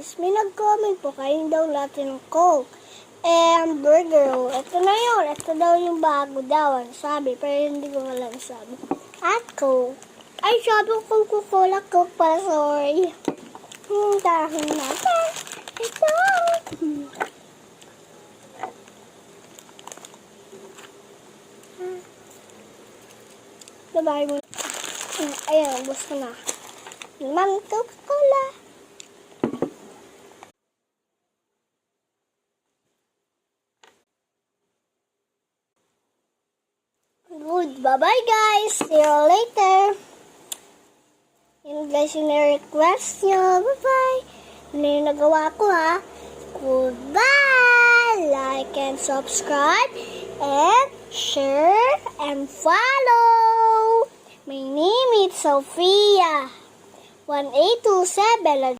guys, may nag-comment po, kain daw natin ng Coke. Burger. Ito na yun. Ito daw yung bago daw. Sabi, pero hindi ko alam sabi. At Coke. Ay, sabi ko Coca-Cola, Coke pala, sorry. Dahil natin. Ito. Labay mo. Ayan, ubos ko na. Naman Coca-Cola. Good. Bye-bye, guys. See you later. Yun, guys, yung request nyo. Bye-bye. Ano yung nagawa ko, ha? Goodbye. Like and subscribe. And share and follow. My name is Sophia. 1827.